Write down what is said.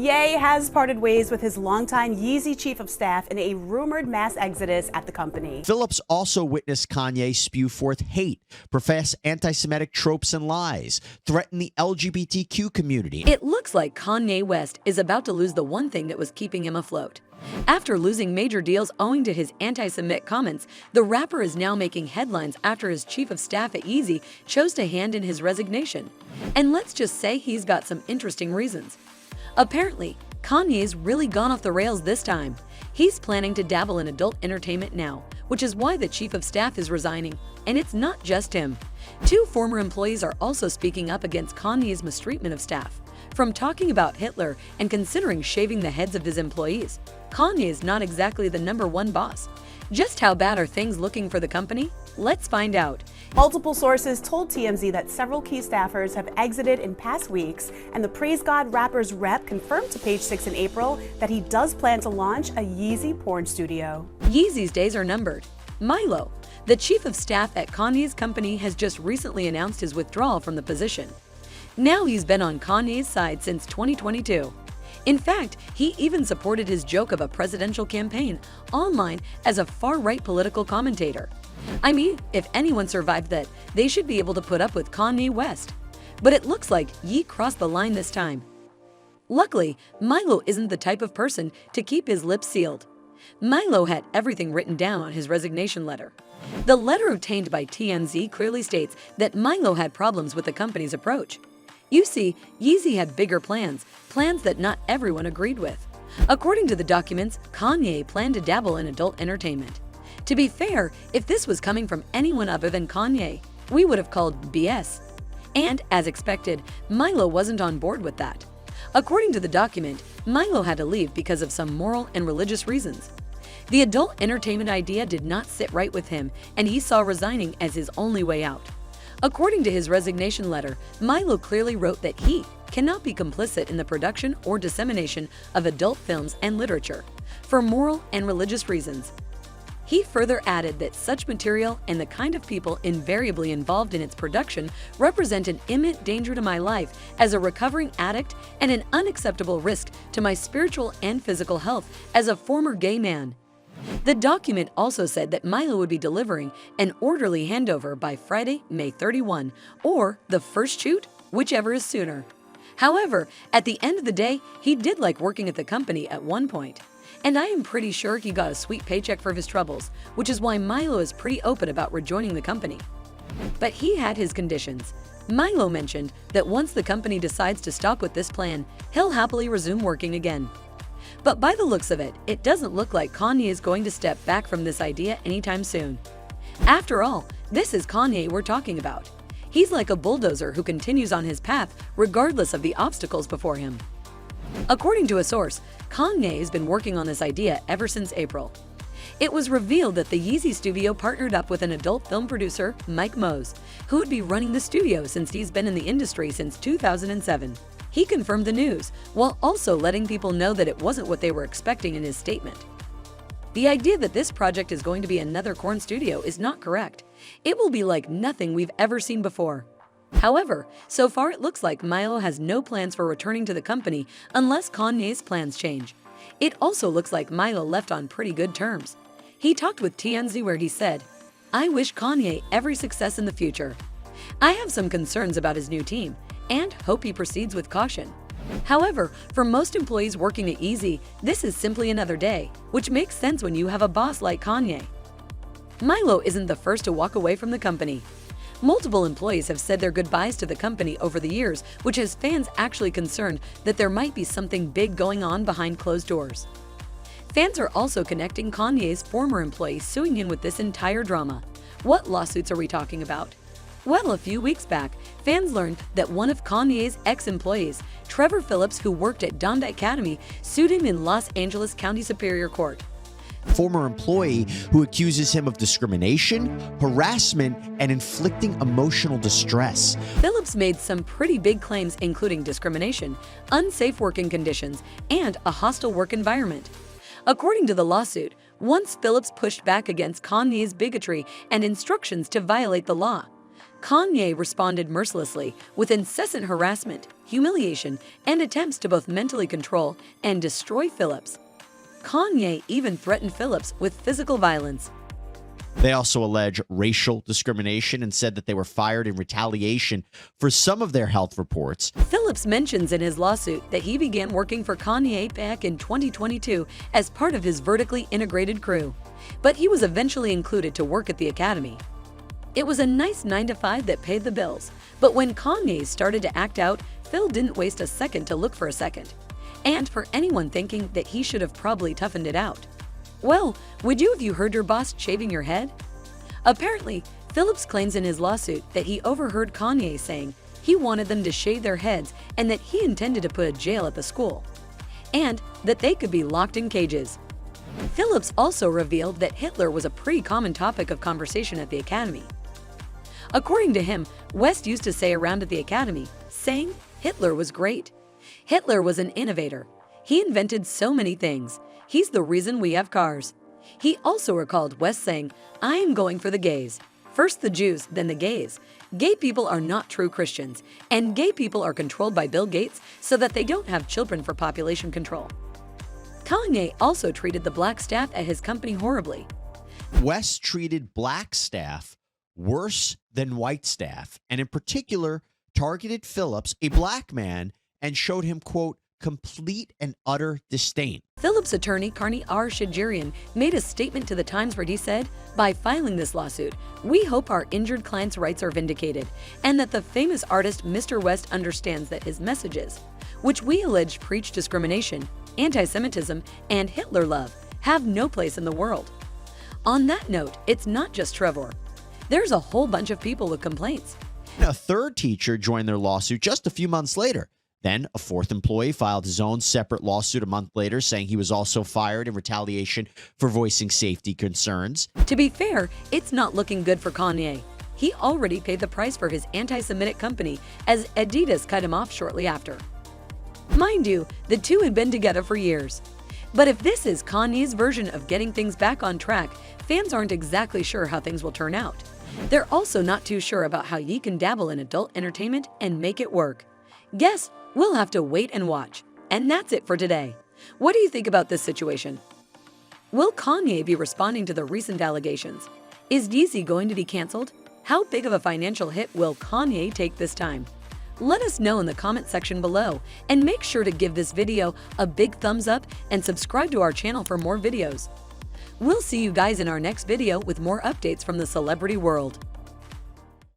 Ye has parted ways with his longtime Yeezy chief of staff in a rumored mass exodus at the company. Phillips also witnessed Kanye spew forth hate, profess anti-Semitic tropes and lies, threaten the LGBTQ community. It looks like Kanye West is about to lose the one thing that was keeping him afloat. After losing major deals owing to his anti-Semitic comments, the rapper is now making headlines after his chief of staff at Yeezy chose to hand in his resignation. And let's just say he's got some interesting reasons. Apparently, Kanye's really gone off the rails this time. He's planning to dabble in adult entertainment now, which is why the chief of staff is resigning. And it's not just him. Two former employees are also speaking up against Kanye's mistreatment of staff. From talking about Hitler and considering shaving the heads of his employees, Kanye is not exactly the #1 boss. Just how bad are things looking for the company? Let's find out. Multiple sources told TMZ that several key staffers have exited in past weeks, and the Praise God rapper's rep confirmed to Page 6 in April that he does plan to launch a Yeezy porn studio. Yeezy's days are numbered. Milo, the chief of staff at Kanye's company, has just recently announced his withdrawal from the position. Now he's been on Kanye's side since 2022. In fact, he even supported his joke of a presidential campaign online as a far-right political commentator. I mean, if anyone survived that, they should be able to put up with Kanye West. But it looks like Ye crossed the line this time. Luckily, Milo isn't the type of person to keep his lips sealed. Milo had everything written down on his resignation letter. The letter obtained by TMZ clearly states that Milo had problems with the company's approach. You see, Yeezy had bigger plans that not everyone agreed with. According to the documents, Kanye planned to dabble in adult entertainment. To be fair, if this was coming from anyone other than Kanye, we would have called BS. And, as expected, Milo wasn't on board with that. According to the document, Milo had to leave because of some moral and religious reasons. The adult entertainment idea did not sit right with him, and he saw resigning as his only way out. According to his resignation letter, Milo clearly wrote that he cannot be complicit in the production or dissemination of adult films and literature for moral and religious reasons. He further added that such material and the kind of people invariably involved in its production represent an imminent danger to my life as a recovering addict and an unacceptable risk to my spiritual and physical health as a former gay man. The document also said that Milo would be delivering an orderly handover by Friday, May 31, or the first shoot, whichever is sooner. However, at the end of the day, he did like working at the company at one point. And I am pretty sure he got a sweet paycheck for his troubles, which is why Milo is pretty open about rejoining the company. But he had his conditions. Milo mentioned that once the company decides to stop with this plan, he'll happily resume working again. But by the looks of it, it doesn't look like Kanye is going to step back from this idea anytime soon. After all, this is Kanye we're talking about. He's like a bulldozer who continues on his path regardless of the obstacles before him. According to a source, Kanye has been working on this idea ever since April. It was revealed that the Yeezy studio partnered up with an adult film producer, Mike Mose, who would be running the studio since he's been in the industry since 2007. He confirmed the news, while also letting people know that it wasn't what they were expecting in his statement. The idea that this project is going to be another corn studio is not correct. It will be like nothing we've ever seen before. However, so far it looks like Milo has no plans for returning to the company unless Kanye's plans change. It also looks like Milo left on pretty good terms. He talked with TMZ where he said, "I wish Kanye every success in the future. I have some concerns about his new team and hope he proceeds with caution." However, for most employees working at Yeezy, this is simply another day, which makes sense when you have a boss like Kanye. Milo isn't the first to walk away from the company. Multiple employees have said their goodbyes to the company over the years, which has fans actually concerned that there might be something big going on behind closed doors. Fans are also connecting Kanye's former employees suing him with this entire drama. What lawsuits are we talking about? Well, a few weeks back, fans learned that one of Kanye's ex-employees, Trevor Phillips, who worked at Donda Academy, sued him in Los Angeles County Superior Court. Former employee who accuses him of discrimination, harassment, and inflicting emotional distress. Phillips made some pretty big claims, including discrimination, unsafe working conditions, and a hostile work environment. According to the lawsuit, once Phillips pushed back against Kanye's bigotry and instructions to violate the law, Kanye responded mercilessly with incessant harassment, humiliation, and attempts to both mentally control and destroy Phillips. Kanye even threatened Phillips with physical violence. They also allege racial discrimination and said that they were fired in retaliation for some of their health reports. Phillips mentions in his lawsuit that he began working for Kanye back in 2022 as part of his vertically integrated crew, but he was eventually included to work at the academy. It was a nice 9-to-5 that paid the bills, but when Kanye started to act out, Phil didn't waste a second to look for a second. And for anyone thinking that he should have probably toughened it out. Well, would you if you heard your boss shaving your head? Apparently, Phillips claims in his lawsuit that he overheard Kanye saying he wanted them to shave their heads and that he intended to put a jail at the school, and that they could be locked in cages. Phillips also revealed that Hitler was a pretty common topic of conversation at the academy. According to him, West used to say around at the academy, saying Hitler was great. Hitler was an innovator. He invented so many things. He's the reason we have cars. He also recalled West saying, I am going for the gays. First the Jews, then the gays. Gay people are not true Christians, and gay people are controlled by Bill Gates so that they don't have children for population control. Kanye also treated the black staff at his company horribly. West treated black staff worse than white staff, and in particular targeted Phillips, a black man, and showed him, quote, complete and utter disdain. Phillips' attorney, Kanye Shajarian, made a statement to the Times where he said, by filing this lawsuit, we hope our injured client's rights are vindicated and that the famous artist Mr. West understands that his messages, which we allege preach discrimination, anti-Semitism, and Hitler love, have no place in the world. On that note, it's not just Trevor. There's a whole bunch of people with complaints. A third teacher joined their lawsuit just a few months later. Then a fourth employee filed his own separate lawsuit a month later, saying he was also fired in retaliation for voicing safety concerns. To be fair, it's not looking good for Kanye. He already paid the price for his anti-Semitic company as Adidas cut him off shortly after. Mind you, the two had been together for years. But if this is Kanye's version of getting things back on track, fans aren't exactly sure how things will turn out. They're also not too sure about how ye can dabble in adult entertainment and make it work. Guess we'll have to wait and watch. And that's it for today. What do you think about this situation? Will Kanye be responding to the recent allegations? Is Yeezy going to be canceled? How big of a financial hit will Kanye take this time? Let us know in the comment section below, and make sure to give this video a big thumbs up and subscribe to our channel for more videos. We'll see you guys in our next video with more updates from the celebrity world.